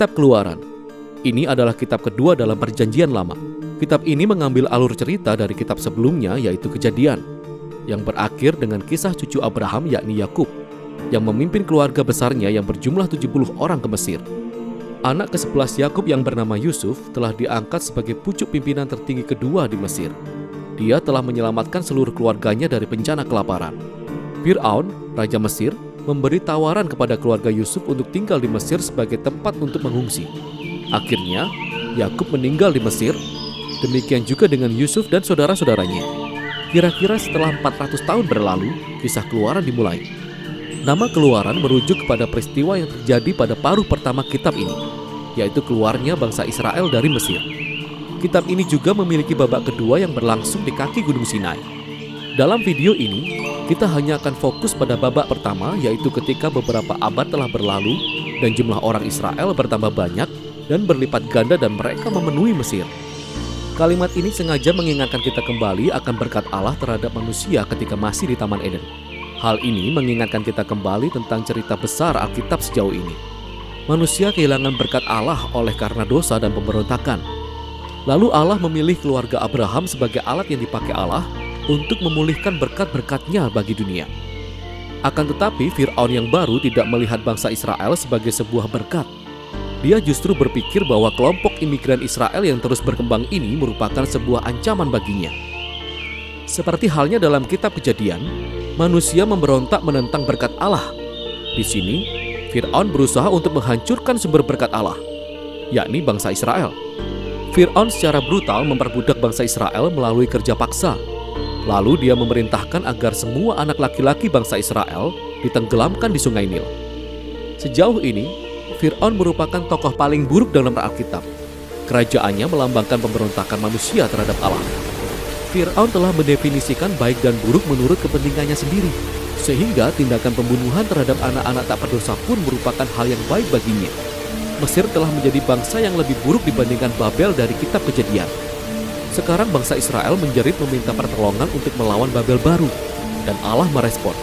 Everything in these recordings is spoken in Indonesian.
Kitab Keluaran. Ini adalah kitab kedua dalam Perjanjian Lama. Kitab ini mengambil alur cerita dari kitab sebelumnya, yaitu Kejadian, yang berakhir dengan kisah cucu Abraham yakni Yakub, yang memimpin keluarga besarnya yang berjumlah 70 orang ke Mesir. Anak ke-11 Yakub yang bernama Yusuf telah diangkat sebagai pucuk pimpinan tertinggi kedua di Mesir. Dia telah menyelamatkan seluruh keluarganya dari bencana kelaparan. Fir'aun, Raja Mesir, memberi tawaran kepada keluarga Yusuf untuk tinggal di Mesir sebagai tempat untuk mengungsi. Akhirnya, Yakub meninggal di Mesir, demikian juga dengan Yusuf dan saudara-saudaranya. Kira-kira setelah 400 tahun berlalu, kisah Keluaran dimulai. Nama Keluaran merujuk kepada peristiwa yang terjadi pada paruh pertama kitab ini, yaitu keluarnya bangsa Israel dari Mesir. Kitab ini juga memiliki babak kedua yang berlangsung di kaki Gunung Sinai. Dalam video ini, kita hanya akan fokus pada babak pertama, yaitu ketika beberapa abad telah berlalu dan jumlah orang Israel bertambah banyak dan berlipat ganda dan mereka memenuhi Mesir. Kalimat ini sengaja mengingatkan kita kembali akan berkat Allah terhadap manusia ketika masih di Taman Eden. Hal ini mengingatkan kita kembali tentang cerita besar Alkitab sejauh ini. Manusia kehilangan berkat Allah oleh karena dosa dan pemberontakan. Lalu Allah memilih keluarga Abraham sebagai alat yang dipakai Allah untuk memulihkan berkat-berkatnya bagi dunia. Akan tetapi Fir'aun yang baru tidak melihat bangsa Israel sebagai sebuah berkat. Dia justru berpikir bahwa kelompok imigran Israel yang terus berkembang ini merupakan sebuah ancaman baginya. Seperti halnya dalam kitab Kejadian, manusia memberontak menentang berkat Allah. Di sini, Fir'aun berusaha untuk menghancurkan sumber berkat Allah, yakni bangsa Israel. Fir'aun secara brutal memperbudak bangsa Israel melalui kerja paksa. Lalu dia memerintahkan agar semua anak laki-laki bangsa Israel ditenggelamkan di Sungai Nil. Sejauh ini, Fir'aun merupakan tokoh paling buruk dalam Alkitab. Kerajaannya melambangkan pemberontakan manusia terhadap Allah. Fir'aun telah mendefinisikan baik dan buruk menurut kepentingannya sendiri, sehingga tindakan pembunuhan terhadap anak-anak tak berdosa pun merupakan hal yang baik baginya. Mesir telah menjadi bangsa yang lebih buruk dibandingkan Babel dari kitab Kejadian. Sekarang bangsa Israel menjerit meminta pertolongan untuk melawan Babel baru, dan Allah merespon.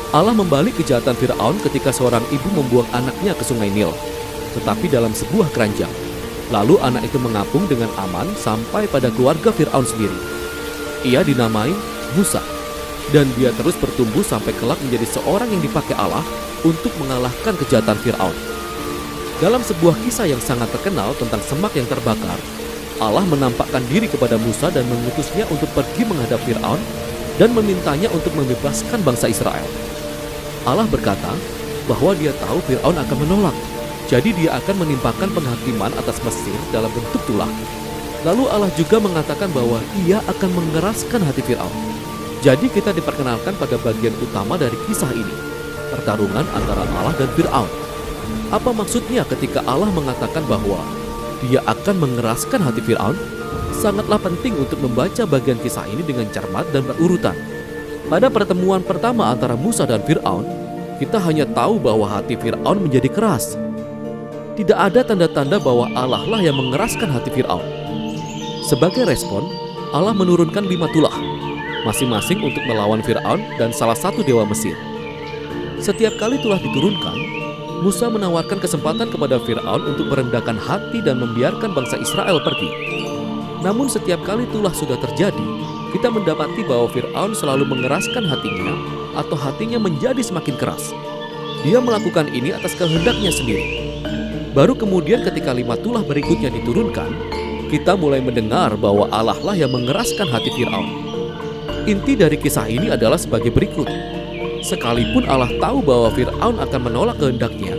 Allah membalik kejahatan Fir'aun ketika seorang ibu membuang anaknya ke Sungai Nil, tetapi dalam sebuah keranjang. Lalu anak itu mengapung dengan aman sampai pada keluarga Fir'aun sendiri. Ia dinamai Musa, dan dia terus bertumbuh sampai kelak menjadi seorang yang dipakai Allah untuk mengalahkan kejahatan Fir'aun. Dalam sebuah kisah yang sangat terkenal tentang semak yang terbakar, Allah menampakkan diri kepada Musa dan mengutusnya untuk pergi menghadap Fir'aun dan memintanya untuk membebaskan bangsa Israel. Allah berkata bahwa dia tahu Fir'aun akan menolak, jadi dia akan menimpakan penghakiman atas Mesir dalam bentuk tulah. Lalu Allah juga mengatakan bahwa ia akan mengeraskan hati Fir'aun. Jadi kita diperkenalkan pada bagian utama dari kisah ini, pertarungan antara Allah dan Fir'aun. Apa maksudnya ketika Allah mengatakan bahwa dia akan mengeraskan hati Fir'aun? Sangatlah penting untuk membaca bagian kisah ini dengan cermat dan berurutan. Pada pertemuan pertama antara Musa dan Fir'aun, kita hanya tahu bahwa hati Fir'aun menjadi keras. Tidak ada tanda-tanda bahwa Allah lah yang mengeraskan hati Fir'aun. Sebagai respon, Allah menurunkan 5 tulah, masing-masing untuk melawan Fir'aun dan salah satu dewa Mesir. Setiap kali tulah diturunkan, Musa menawarkan kesempatan kepada Fir'aun untuk merendahkan hati dan membiarkan bangsa Israel pergi. Namun setiap kali tulah sudah terjadi, kita mendapati bahwa Fir'aun selalu mengeraskan hatinya atau hatinya menjadi semakin keras. Dia melakukan ini atas kehendaknya sendiri. Baru kemudian ketika 5 tulah berikutnya diturunkan, kita mulai mendengar bahwa Allah lah yang mengeraskan hati Fir'aun. Inti dari kisah ini adalah sebagai berikut. Sekalipun Allah tahu bahwa Fir'aun akan menolak kehendaknya,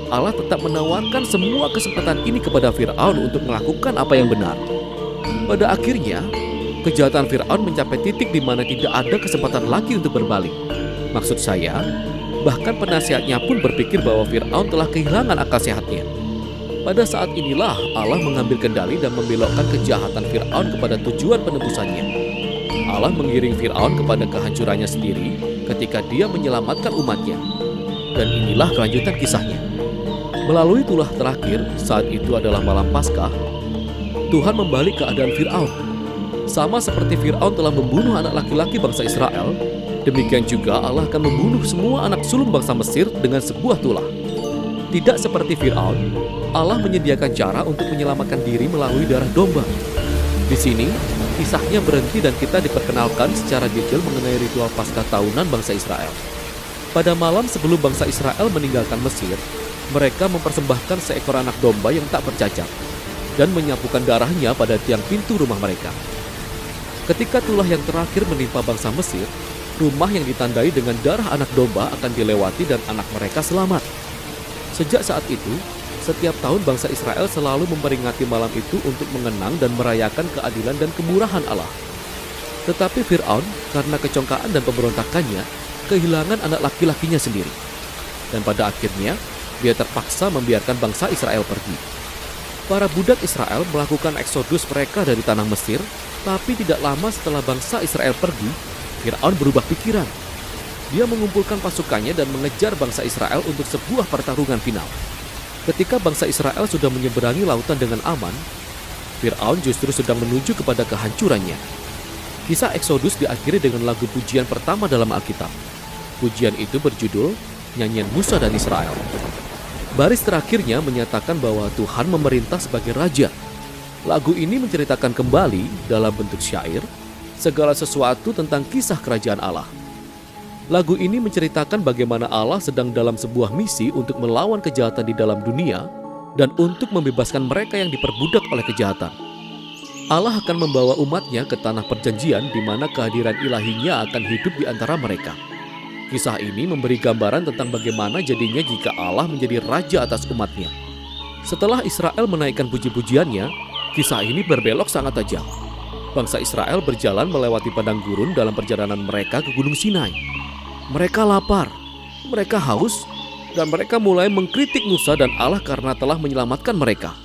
Allah tetap menawarkan semua kesempatan ini kepada Fir'aun untuk melakukan apa yang benar. Pada akhirnya, kejahatan Fir'aun mencapai titik di mana tidak ada kesempatan lagi untuk berbalik. Maksud saya, bahkan penasihatnya pun berpikir bahwa Fir'aun telah kehilangan akal sehatnya. Pada saat inilah Allah mengambil kendali dan membelokkan kejahatan Fir'aun kepada tujuan penebusannya. Allah mengiring Fir'aun kepada kehancurannya sendiri ketika dia menyelamatkan umatnya. Dan inilah kelanjutan kisahnya. Melalui tulah terakhir, saat itu adalah malam Paskah, Tuhan membalik keadaan Fir'aun. Sama seperti Fir'aun telah membunuh anak laki-laki bangsa Israel, demikian juga Allah akan membunuh semua anak sulung bangsa Mesir dengan sebuah tulah. Tidak seperti Fir'aun, Allah menyediakan cara untuk menyelamatkan diri melalui darah domba. Di sini, kisahnya berhenti dan kita diperkenalkan secara detail mengenai ritual Paskah tahunan bangsa Israel. Pada malam sebelum bangsa Israel meninggalkan Mesir, mereka mempersembahkan seekor anak domba yang tak bercacat dan menyapukan darahnya pada tiang pintu rumah mereka. Ketika tulah yang terakhir menimpa bangsa Mesir, rumah yang ditandai dengan darah anak domba akan dilewati dan anak mereka selamat. Sejak saat itu, setiap tahun bangsa Israel selalu memperingati malam itu untuk mengenang dan merayakan keadilan dan kemurahan Allah. Tetapi Fir'aun, karena kecongkaan dan pemberontakannya, kehilangan anak laki-lakinya sendiri. Dan pada akhirnya, dia terpaksa membiarkan bangsa Israel pergi. Para budak Israel melakukan eksodus mereka dari tanah Mesir, tapi tidak lama setelah bangsa Israel pergi, Fir'aun berubah pikiran. Dia mengumpulkan pasukannya dan mengejar bangsa Israel untuk sebuah pertarungan final. Ketika bangsa Israel sudah menyeberangi lautan dengan aman, Fir'aun justru sedang menuju kepada kehancurannya. Kisah Eksodus diakhiri dengan lagu pujian pertama dalam Alkitab. Pujian itu berjudul Nyanyian Musa dan Israel. Baris terakhirnya menyatakan bahwa Tuhan memerintah sebagai raja. Lagu ini menceritakan kembali dalam bentuk syair segala sesuatu tentang kisah kerajaan Allah. Lagu ini menceritakan bagaimana Allah sedang dalam sebuah misi untuk melawan kejahatan di dalam dunia dan untuk membebaskan mereka yang diperbudak oleh kejahatan. Allah akan membawa umatnya ke tanah perjanjian di mana kehadiran ilahinya akan hidup di antara mereka. Kisah ini memberi gambaran tentang bagaimana jadinya jika Allah menjadi raja atas umatnya. Setelah Israel menaikkan puji-pujiannya, kisah ini berbelok sangat tajam. Bangsa Israel berjalan melewati padang gurun dalam perjalanan mereka ke Gunung Sinai. Mereka lapar, mereka haus, dan mereka mulai mengkritik Musa dan Allah karena telah menyelamatkan mereka.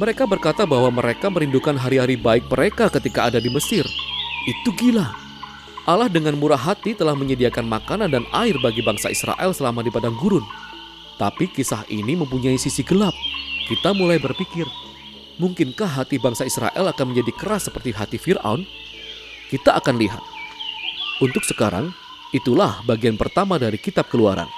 Mereka berkata bahwa mereka merindukan hari-hari baik mereka ketika ada di Mesir. Itu gila. Allah dengan murah hati telah menyediakan makanan dan air bagi bangsa Israel selama di padang gurun. Tapi kisah ini mempunyai sisi gelap. Kita mulai berpikir, mungkinkah hati bangsa Israel akan menjadi keras seperti hati Fir'aun? Kita akan lihat. Untuk sekarang, itulah bagian pertama dari Kitab Keluaran.